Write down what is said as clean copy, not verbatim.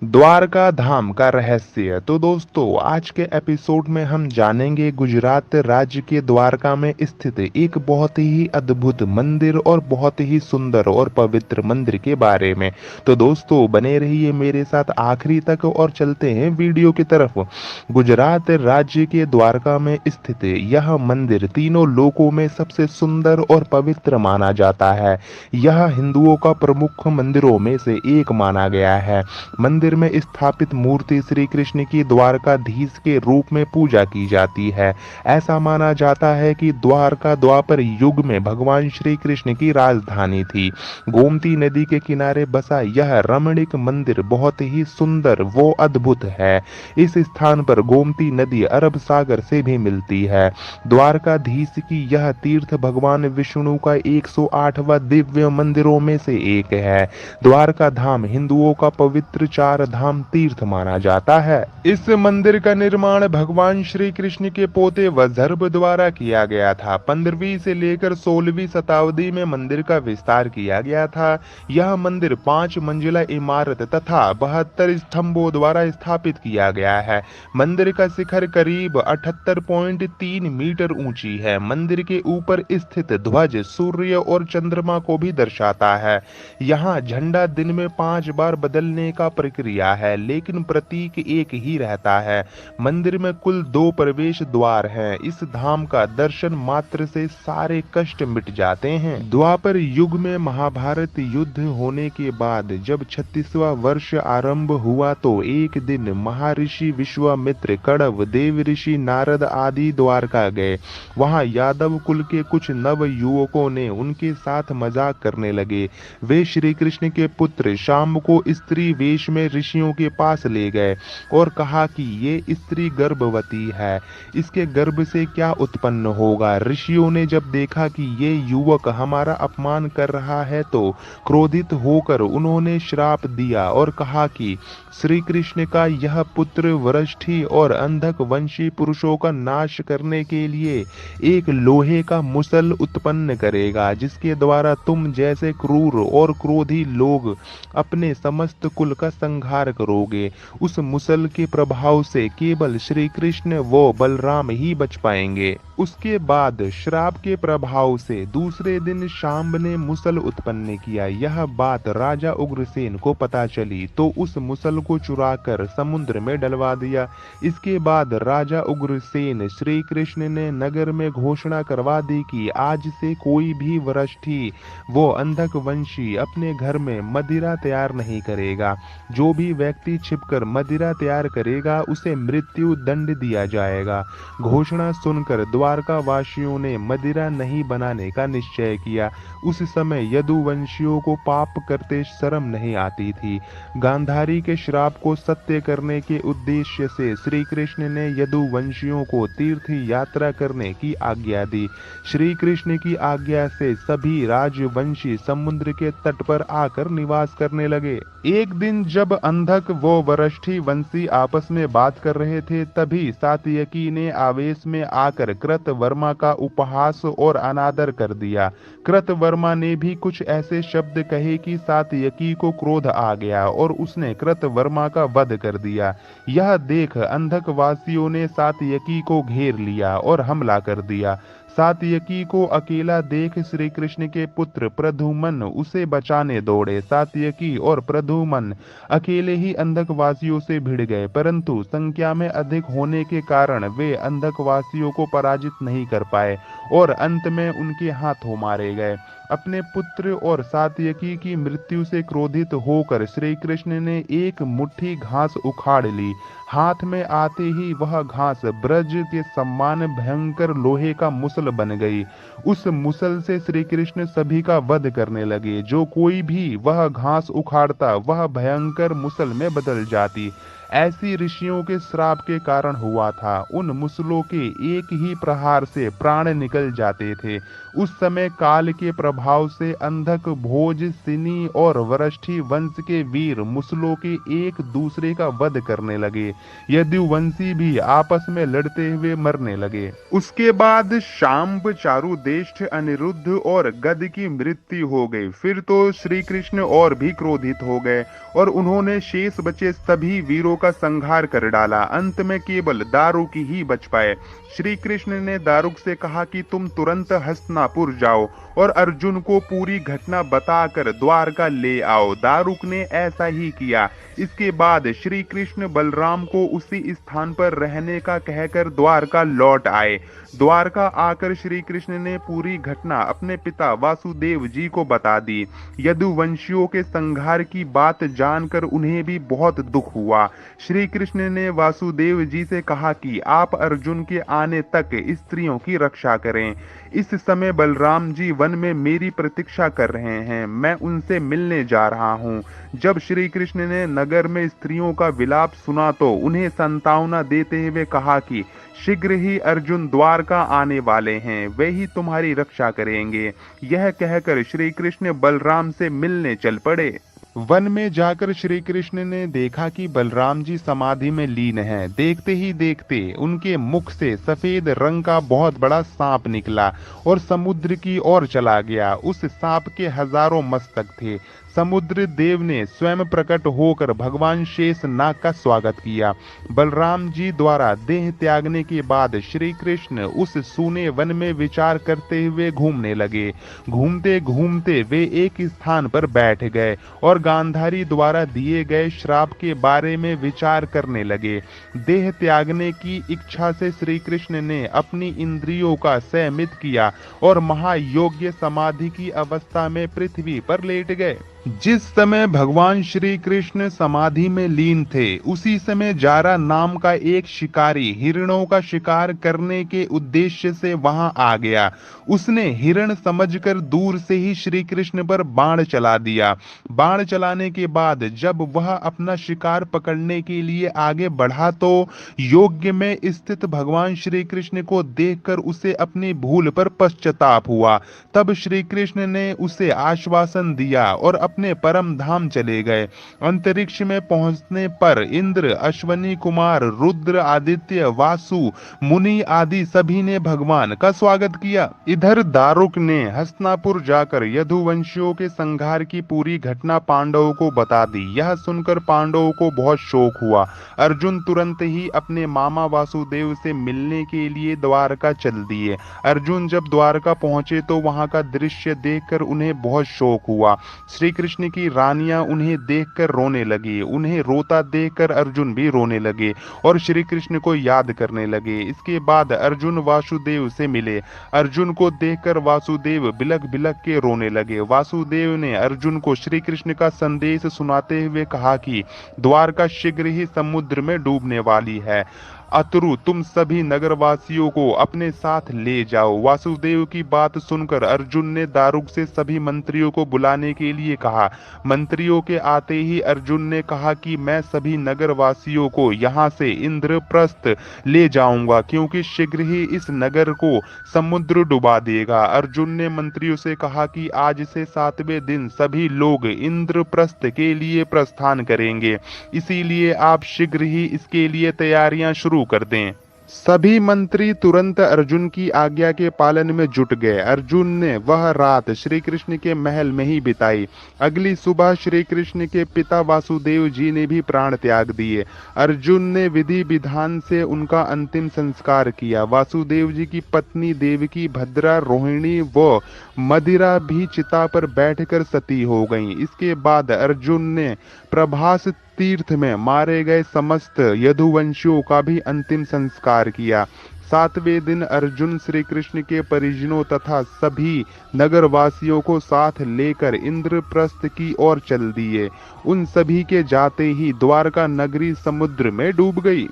द्वारका धाम का रहस्य। तो दोस्तों, आज के एपिसोड में हम जानेंगे गुजरात राज्य के द्वारका में स्थित एक बहुत ही अद्भुत मंदिर और बहुत ही सुंदर और पवित्र मंदिर के बारे में। तो दोस्तों, बने रहिए मेरे साथ आखिरी तक और चलते हैं वीडियो की तरफ। गुजरात राज्य के द्वारका में स्थित यह मंदिर तीनों लोकों में सबसे सुंदर और पवित्र माना जाता है। यह हिंदुओं का प्रमुख मंदिरों में से एक माना गया है। मंदिर में स्थापित मूर्ति श्री कृष्ण की द्वारकाधीश के रूप में पूजा की जाती है। ऐसा माना जाता है कि द्वारका द्वापर युग में भगवान श्री कृष्ण की राजधानी थी। गोमती नदी के किनारे बसा यह रमणीक मंदिर बहुत ही सुंदर व अद्भुत है। इस स्थान पर गोमती नदी अरब सागर से भी मिलती है। द्वारकाधीश की यह तीर्थ भगवान विष्णु का 108वां दिव्य मंदिरों में से एक है। द्वारका धाम हिंदुओं का पवित्र चार धाम तीर्थ माना जाता है। इस मंदिर का निर्माण भगवान श्री कृष्ण के पोते वज्रभ द्वारा किया गया था। 15वीं से लेकर 16वीं शताब्दी में मंदिर का विस्तार किया गया था। यह मंदिर 5 मंजिला इमारत तथा 72 स्तंभों द्वारा स्थापित किया गया है। मंदिर का शिखर करीब 78.3 मीटर ऊंची है। मंदिर के ऊपर स्थित ध्वज सूर्य और चंद्रमा को भी दर्शाता है। यहाँ झंडा दिन में 5 बार बदलने का प्रक्रिया है, लेकिन प्रतीक एक ही रहता है। मंदिर में कुल 2 प्रवेश द्वार हैं। इस धाम का दर्शन मात्र से सारे कष्ट मिट जाते हैं। द्वापर युग में महाभारत युद्ध होने के बाद जब 36वां वर्ष आरंभ हुआ तो एक दिन महर्षि विश्वामित्र, कण्व, देव ऋषि नारद आदि द्वारका गए। वहां यादव कुल के कुछ नव युवकों ने उनके साथ मजाक करने लगे। वे श्री कृष्ण के पुत्र शाम को स्त्री वेश में ऋषियों के पास ले गए और कहा कि ये स्त्री गर्भवती है, इसके गर्भ से क्या उत्पन्न होगा। ऋषियों ने जब देखा कि ये युवक हमारा अपमान कर रहा है तो क्रोधित होकर उन्होंने श्राप दिया और कहा कि श्री कृष्ण का यह पुत्र वृष्टि और अंधक वंशी पुरुषों का नाश करने के लिए एक लोहे का मुसल उत्पन्न करेगा, जिसके द्वारा तुम जैसे क्रूर और क्रोधी लोग अपने समस्त कुल का संहार करोगे। उस मुसल के प्रभाव से केवल श्री कृष्ण व बलराम ही बच पाएंगे। उसके बाद श्राप के प्रभाव से दूसरे दिन शाम्ब ने मुसल उत्पन्न किया। यह बात राजा उग्रसेन को पता चली तो उस मुसल को चुराकर समुद्र में डलवा दिया। इसके बाद राजा उग्रसेन श्री कृष्ण ने नगर में घोषणा करवा दी कि आज से कोई भी वृष्टि वो अंधक वंशी अपने घर में मदिरा तैयार नहीं करेगा। जो भी व्यक्ति छिपकर मदिरा तैयार करेगा उसे मृत्यु दंड दिया जाएगा। घोषणा सुनकर द्वारका वासियों ने मदिरा नहीं बनाने का निश्चय किया। उस समय यदुवंशियों को पाप करते शर्म नहीं आती थी। गांधारी के श्राप को सत्य करने के उद्देश्य से श्री कृष्ण ने यदुवंशियों को तीर्थ यात्रा करने की आज्ञा दी। श्री कृष्ण की आज्ञा से सभी राजवंशी समुद्र के तट पर आकर निवास करने लगे। एक दिन जब अंधक व वृष्टि वंशी आपस में बात कर रहे थे, तभी सात्यकी ने आवेश में आकर कृतवर्मा का उपहास और अनादर कर दिया। कृतवर्मा ने भी कुछ ऐसे शब्द कहे कि सात्यकी को क्रोध आ गया और उसने कृतवर्मा का वध कर दिया। यह देख अंधक वासियों ने सात्यकी को घेर लिया और हमला कर दिया। सात्यकी को अकेला देख श्री कृष्ण के पुत्र प्रद्युम्न उसे बचाने दौड़े। सात्यकी और प्रद्युम्न अकेले ही अंधकवासियों से भिड़ गए, परंतु संख्या में अधिक होने के कारण वे अंधकवासियों को पराजित नहीं कर पाए और अंत में उनके हाथों मारे गए। अपने पुत्र और सात्यकी की मृत्यु से क्रोधित होकर श्री कृष्ण ने एक मुट्ठी घास उखाड़ ली। हाथ में आते ही वह घास ब्रज के समान भयंकर लोहे का मुसल बन गई। उस मुसल से श्री कृष्ण सभी का वध करने लगे। जो कोई भी वह घास उखाड़ता वह भयंकर मुसल में बदल जाती। ऐसी ऋषियों के श्राप के कारण हुआ था। उन मुसलों के एक ही प्रहार से प्राण निकल जाते थे। उस समय काल के प्रभाव से अंधक, भोज, सिनी और वरष्ठी वंश के वीर मुसलों के एक दूसरे का वध करने लगे। यदुवंशी भी आपस में लड़ते हुए मरने लगे। उसके बाद शांब, चारुदेष्ट, अनिरुद्ध और गद की मृत्यु हो गई। फिर तो श्री कृष्ण और भी क्रोधित हो गए और उन्होंने शेष बचे सभी वीरों का संहार कर डाला। अंत में केवल दारुक ही बच पाए। श्री कृष्ण ने दारुक से कहा कि तुम तुरंत हस्तिनापुर जाओ और अर्जुन को पूरी घटना बताकर द्वारका ले आओ। दारुक ने ऐसा ही किया। इसके बाद श्री कृष्ण बलराम को उसी स्थान पर रहने का कहकर द्वारका लौट आए। द्वारका आकर श्री कृष्ण ने पूरी घटना अपने पिता वासुदेव जी को बता दी। यदुवंशियों के संहार की बात जानकर उन्हें भी बहुत दुख हुआ। श्री कृष्ण ने वासुदेव जी से कहा कि आप अर्जुन के आने तक स्त्रियों की रक्षा करें। इस समय बलराम जी वन में मेरी प्रतीक्षा कर रहे हैं। मैं उनसे मिलने जा रहा हूँ। जब श्री कृष्ण ने नगर में स्त्रियों का विलाप सुना तो उन्हें सांत्वना देते हुए कहा कि शीघ्र ही अर्जुन द्वारका आने वाले हैं, वे ही तुम्हारी रक्षा करेंगे। यह कहकर श्री कृष्ण बलराम से मिलने चल पड़े। वन में जाकर श्री कृष्ण ने देखा कि बलराम जी समाधि में लीन हैं। देखते ही देखते उनके मुख से सफेद रंग का बहुत बड़ा सांप निकला और समुद्र की ओर चला गया। उस सांप के हजारों मस्तक थे। समुद्र देव ने स्वयं प्रकट होकर भगवान शेषनाग का स्वागत किया। बलराम जी द्वारा देह त्यागने के बाद श्री कृष्ण उस सूने वन में विचार करते हुए घूमने लगे। घूमते घूमते वे एक स्थान पर बैठ गए और गांधारी द्वारा दिए गए श्राप के बारे में विचार करने लगे। देह त्यागने की इच्छा से श्री कृष्ण ने अपनी इंद्रियों का संयमित किया और महायोग्य समाधि की अवस्था में पृथ्वी पर लेट गए। जिस समय भगवान श्री कृष्ण समाधि में लीन थे, उसी समय जारा नाम का एक शिकारी हिरणों का शिकार करने के उद्देश्य से वहां आ गया। उसने हिरण समझकर दूर से ही श्री कृष्ण पर बाण चला दिया। बाण चलाने के बाद जब वह अपना शिकार पकड़ने के लिए आगे बढ़ा तो योग्य में स्थित भगवान श्री कृष्ण को देखकर उसे अपनी भूल पर पश्चाताप हुआ। तब श्री कृष्ण ने उसे आश्वासन दिया और अपने परम धाम चले गए। अंतरिक्ष में पहुंचने पर इंद्र, अश्वनी कुमार, रुद्र, आदित्य, वासु, मुनि आदि सभी ने भगवान का स्वागत किया। इधर दारुक ने हस्तिनापुर जाकर यदुवंशियों के संहार की पूरी घटना पांडवों को बता दी। यह सुनकर पांडवों को बहुत शोक हुआ। अर्जुन तुरंत ही अपने मामा वासुदेव से मिलने के लिए द्वारका चल दिए। अर्जुन जब द्वारका पहुंचे तो वहां का दृश्य देखकर उन्हें बहुत शोक हुआ। श्री कृष्ण की रानियां उन्हें देखकर रोने लगी। उन्हें रोता देखकर अर्जुन भी रोने लगे और श्री कृष्ण को याद करने लगे। इसके बाद अर्जुन वासुदेव से मिले। अर्जुन को देखकर वासुदेव बिलख बिलख के रोने लगे। वासुदेव ने अर्जुन को श्री कृष्ण का संदेश सुनाते हुए कहा कि द्वारका शीघ्र ही समुद्र में डूबने वाली है। अतरु, तुम सभी नगरवासियों को अपने साथ ले जाओ। वासुदेव की बात सुनकर अर्जुन ने दारुक से सभी मंत्रियों को बुलाने के लिए कहा। मंत्रियों के आते ही अर्जुन ने कहा कि मैं सभी नगरवासियों को यहाँ से इंद्रप्रस्थ ले जाऊंगा, क्योंकि शीघ्र ही इस नगर को समुद्र डुबा देगा। अर्जुन ने मंत्रियों से कहा कि आज से 7वें दिन सभी लोग इंद्रप्रस्थ के लिए प्रस्थान करेंगे, इसीलिए आप शीघ्र ही इसके लिए तैयारियां शुरू कर दें। सभी मंत्री तुरंत अर्जुन की आज्ञा के पालन में जुट गए। अर्जुन ने वह रात श्री कृष्ण के महल में ही बिताई। अगली सुबह श्री कृष्ण के पिता वासुदेव जी ने भी प्राण त्याग दिए। अर्जुन ने विधि विधान से उनका अंतिम संस्कार किया। वासुदेव जी की पत्नी देवकी, भद्रा, रोहिणी व मदिरा भी चिता पर बैठकर सती हो गईं। इसके बाद अर्जुन ने प्रभास तीर्थ में मारे गए समस्त यदुवंशियों का भी अंतिम संस्कार किया। 7वें दिन अर्जुन श्री कृष्ण के परिजनों तथा सभी नगरवासियों को साथ लेकर इंद्रप्रस्थ की ओर चल दिए। उन सभी के जाते ही द्वारका नगरी समुद्र में डूब गई।